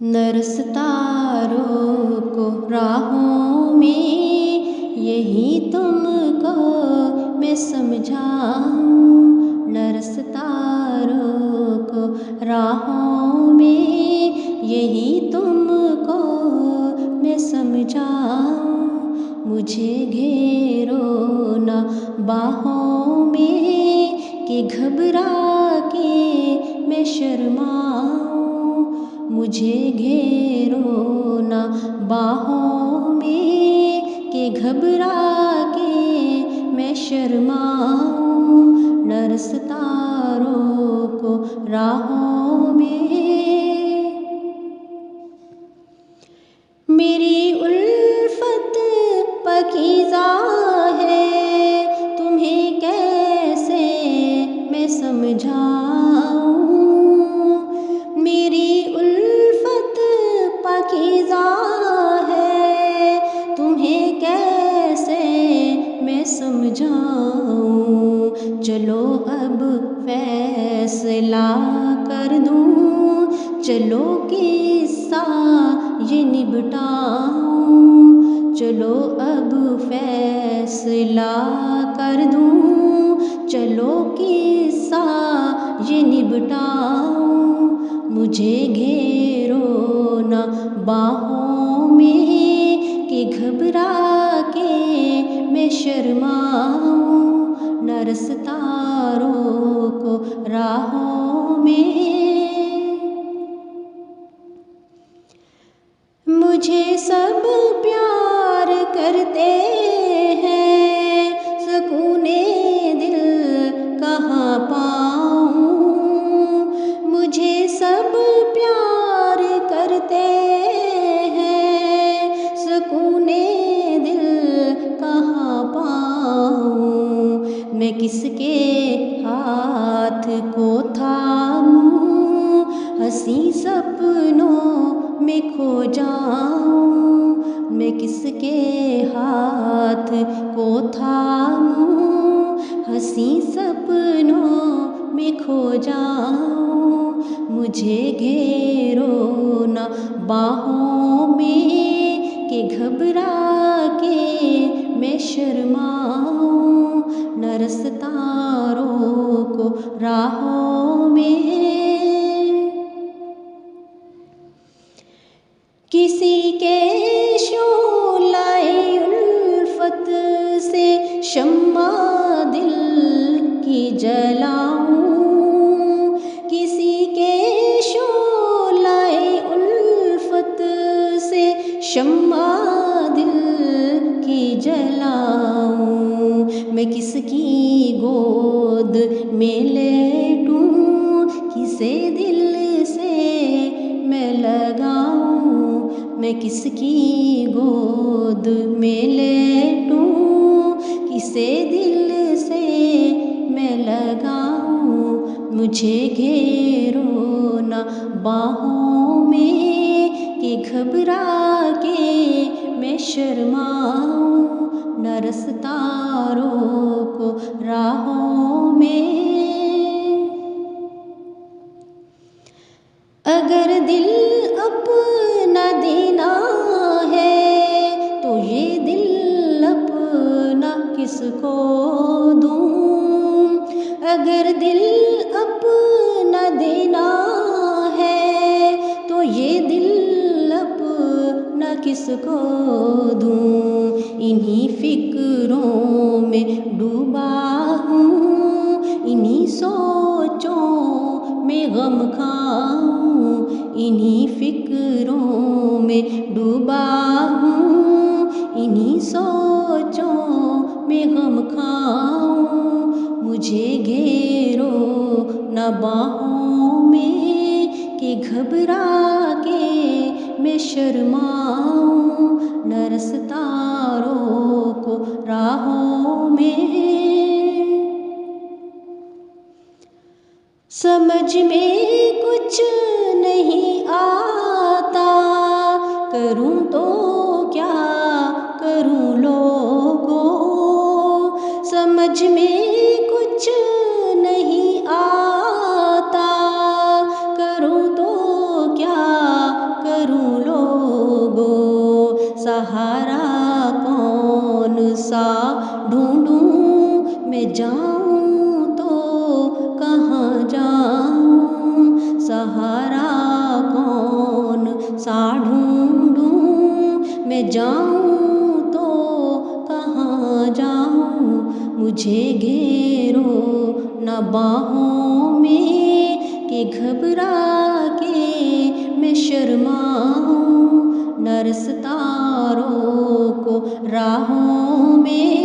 न सितारों को राहों में यही तुमको मैं समझाऊं। न सितारों को राहों में यही तुमको मैं समझाऊं। मुझे घेरो न बाहों में कि घबरा के मैं शर्माऊं। मुझे घेरो न बाहों में कि घबरा के मैं शर्माऊं। न सितारों को राहों में मेरी उल्फत पकीज़ा है, तुम्हें कैसे मैं समझाऊं। मेरी उल्फत पकीज़ा है, तुम्हें कैसे मैं समझाऊं। चलो अब फैसला कर दूं, चलो किस्सा ये निपटाऊं। चलो अब फैसला कर दूं, चलो किस्सा ये निपटाऊं। मुझे घेरो न बाहों में कि घबरा के मैं शर्माऊं। न सितारों को राहों में मुझे सब प्यार करते हैं, सुकूने दिल कहाँ पाऊं। मुझे सब प्यार करते हैं, सुकूने दिल कहाँ पाऊं। मैं किसके हाथ को थामूं, हंसी सपनों में खो जाऊं। मैं किसके हाथ को थामूं, हंसी सपनों में खो जाऊं। मुझे घेरो न बाहों में कि घबरा के मैं शर्माऊं। न सितारों को राहों में किसी के शोलाए उल्फत से शम्मा दिल की जलाऊं। किसी के शोलाए उल्फत से शम्मा दिल की जलाऊं। मैं किसकी गोद में लेटूं, किसे दिल से मैं लगाऊं। मैं किसकी गोद में लेटूं, किसे दिल से मैं लगाऊं। मुझे घेरो न बाहों में कि घबरा के मैं शर्माऊं। न सितारों को राहों में अगर दिल अपना देना है तो ये दिल अपना किसको दूं। अगर दिल अपना देना है तो ये दिल अपना किसको दूं। इन्हीं फिक्रों में डूबा हूँ, इन्हीं सोचों में गम खाऊं। इन्हीं फिक्रों में डूबा हूँ, इन्हीं सोचों में गम खाऊं। मुझे घेरो न बाहों में कि घबरा के मैं शर्माऊं। न सितारों को राहों में समझ में कुछ नहीं आता, करूं तो क्या करूं लोगों। समझ में कुछ नहीं आता, करूं तो क्या मैं जाऊँ तो कहाँ जाऊँ, सहारा कौन सा ढूँढूँ। मैं जाऊँ तो कहाँ जाऊँ, मुझे घेरो न बाहों में कि घबरा के मैं शर्माऊँ। न सितारों को राहों में,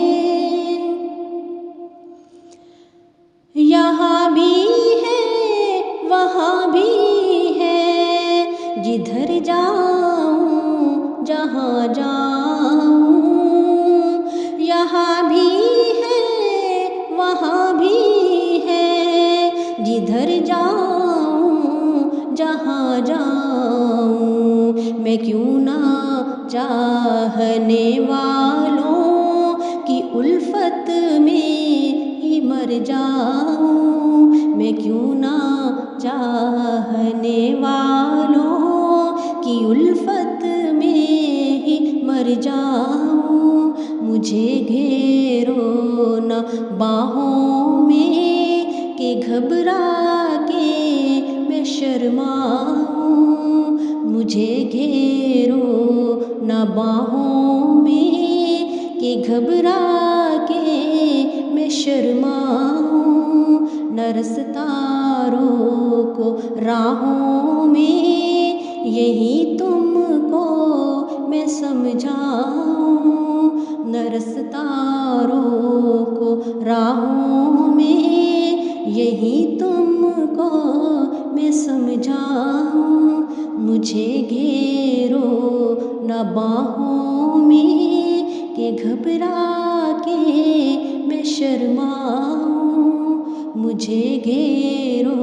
यहाँ भी है वहाँ भी है, जिधर जाऊँ जहाँ जाऊँ। यहाँ भी है वहाँ भी है, जिधर जाऊँ जहाँ जाऊँ। मैं क्यों ना चाहने वालों की उल्फत में ही मर जाऊँ। मैं क्यों ना चाहने वालों की उल्फत में ही मर जाऊँ। मुझे घेरो न बाहों में कि घबरा के मैं शर्माऊँ। मुझे घेरो न बाहों में कि घबरा के मैं शर्माऊँ। न सितारों को राहों में, यही तुमको मैं समझाऊँ। न सितारों को राहों में, यही तुमको मैं समझाऊँ। मुझे घेरो न बाहों में कि घबरा के मैं शर्माऊँ। मुझे घेरो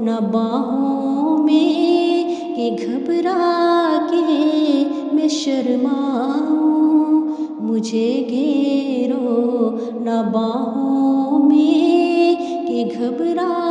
न बाहों में कि घबरा के मैं शर्माऊँ। मुझे घेरो न बाहों में कि घबरा